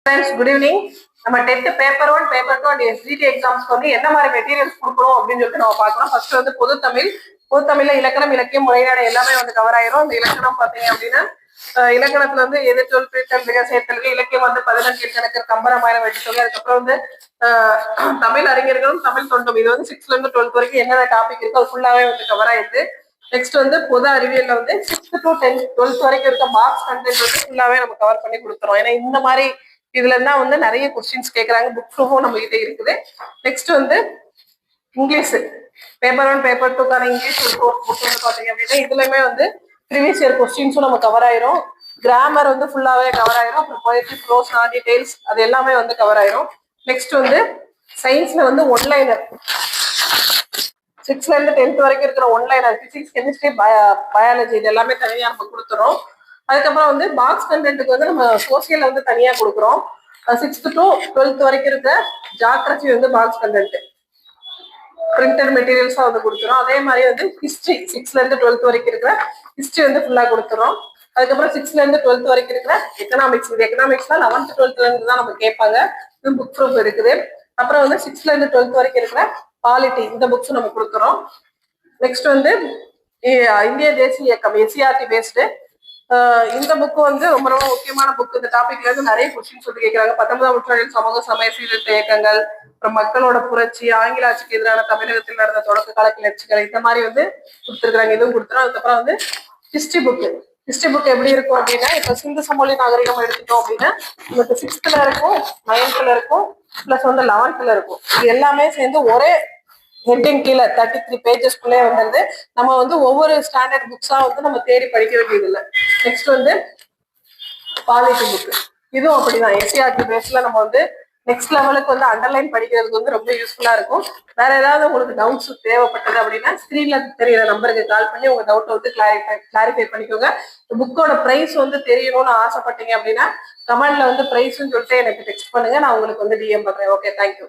Friends, good evening. நம்ம 10th paper 1 paper 2 and SGT எக்ஸாம்ஸ்க்கு வந்து என்ன மாதிரி மெட்டீரியல்ஸ் கொடுக்கணும் அப்படின்னு சொல்லிட்டு நம்ம பார்க்கலாம். ஃபர்ஸ்ட் வந்து பொதுத்தமிழ்ல இலக்கணம் இலக்கியம் முறைநாடு எல்லாமே வந்து கவர் ஆயிரும். இந்த இலக்கணம் பாத்தீங்க அப்படின்னா இலக்கணத்துல வந்து எதிர்ச்சொல் பிரித்தல் மிக சேர்த்தல், இலக்கியம் வந்து 15 கணக்கு கம்பராமாயணம் வெட்டித்தொகை, அதுக்கப்புறம் வந்து தமிழ் அறிஞர்களும் தமிழ் தொண்டும், இது வந்து 6th ல இருந்து 12th வரைக்கும் என்னென்ன டாபிக் இருக்கோ அது ஃபுல்லாவே வந்து கவர் ஆயிடுது. நெக்ஸ்ட் வந்து பொது அறிவியல்ல வந்து 6th to 12th வரைக்கும் இருக்க மார்க்ஸ் கண்டென்ட் வந்து ஃபுல்லாவே நம்ம கவர் பண்ணி கொடுத்துறோம். ஏன்னா இந்த மாதிரி இதுல தான் வந்து நிறைய கொஸ்டின்ஸ் கேட்கறாங்க. புக் ப்ரூஃபும் நம்ம கிட்ட இருக்குது. நெக்ஸ்ட் வந்து இங்கிலீஷ் பேப்பர் 1 பேப்பர் 2க்கான இங்கிலீஷ் புக் வந்து பாத்தீங்க அப்படின்னா இதுலயுமே வந்து ப்ரீவியஸ் இயர் கொஸ்டின்ஸும் நம்ம கவர் ஆயிரும். கிராமர் வந்து ஃபுல்லாவே கவர் ஆயிரும். அப்புறம் போயட்ரி, ப்ரோஸ், டீடைல்ஸ் அது எல்லாமே வந்து கவர் ஆயிரும். நெக்ஸ்ட் வந்து சயின்ஸ்ல வந்து ஒன்லைனர் 6th ல இருந்து 10th வரைக்கும் இருக்கிற ஒன்லைனர் பிசிக்ஸ், கெமிஸ்ட்ரி, பயாலஜி இது எல்லாமே தனியா நம்ம கொடுத்துறோம். அதுக்கப்புறம் வந்து பாக்ஸ் கண்டென்ட்டுக்கு வந்து நம்ம சோசியல் வந்து தனியா கொடுக்குறோம். 6th to 12th வரைக்கும் இருக்க ஜாகிரபி வந்து பாக்ஸ் கண்டென்ட் பிரிண்டட் மெட்டீரியல்ஸா வந்து கொடுத்துரும். அதே மாதிரி வந்து ஹிஸ்டரி 6th ல இருந்து 12th வரைக்கும் இருக்கிற ஹிஸ்டரி வந்து ஃபுல்லா கொடுத்துரும். அதுக்கப்புறம் 6th ல இருந்து 12th வரைக்கும் இருக்கிற எக்கனாமிக்ஸ், இந்த எக்கனாமிக்ஸ்லாம் 11th 12th இருந்து தான் நம்ம கேட்பாங்க. இது புக் ப்ரூஃப் இருக்குது. அப்புறம் வந்து 6th ல இருந்து 12th வரைக்கும் இருக்கிற பாலிட்டி இந்த புக்ஸ் நம்ம கொடுக்குறோம். நெக்ஸ்ட் வந்து இந்திய தேசிய இயக்கம் எஸ்சிஆர்டி பேஸ்டு இந்த புக் வந்து ரொம்ப ரொம்ப முக்கியமான புக். இந்த டாபிக்ல இருந்து நிறைய கொஸ்டின்ஸ் வந்து கேட்கறாங்க. 19ஆம் நூற்றாண்டில் சமூக சமய சீர்திருத்த இயக்கங்கள், அப்புறம் மக்களோட புரட்சி, ஆங்கில ஆட்சிக்கு எதிரான தமிழகத்தில் நடந்த தொடக்க கால கிளர்ச்சிகள், இந்த மாதிரி வந்து கொடுத்துருக்காங்க. இதுவும் கொடுத்துரும். அதுக்கப்புறம் வந்து ஹிஸ்டரி புக் எப்படி இருக்கும் அப்படின்னா, இப்ப சிந்து சமொழி நாகரிகம் எடுத்துட்டோம் அப்படின்னா உங்களுக்கு 6th ல இருக்கும், 9th ல இருக்கும், பிளஸ் வந்து 11th ல இருக்கும். இது எல்லாமே சேர்ந்து ஒரே ஹெட்டிங் கீழே 33 பேஜஸ்க்குள்ளே வந்து நம்ம வந்து ஒவ்வொரு ஸ்டாண்டர்ட் புக்ஸா வந்து நம்ம தேடி படிக்க வேண்டியது இல்லை. நெக்ஸ்ட் வந்து பாலிட்டி புக், இதுவும் அப்படிதான் எஸ்சிஆர்டி பேஸ்ல நம்ம வந்து நெக்ஸ்ட் லெவலுக்கு வந்து அண்டர்லைன் படிக்கிறதுக்கு வந்து ரொம்ப யூஸ்ஃபுல்லா இருக்கும். வேற ஏதாவது உங்களுக்கு டவுட்ஸ் தேவைப்பட்டது அப்படின்னா ஸ்கிரீன்ல தெரியுற நம்பருக்கு கால் பண்ணி உங்க டவுட்டை வந்து கிளாரிஃபை பண்ணிக்கோங்க. புக்கோட பிரைஸ் வந்து தெரியணும்னு ஆசைப்பட்டீங்க அப்படின்னா கமெண்ட்ல வந்து பிரைஸ்ன்னு சொல்லிட்டு எனக்கு டெக்ஸ்ட் பண்ணுங்க. நான் உங்களுக்கு வந்து டிஎம் பண்றேன். Okay, thank you.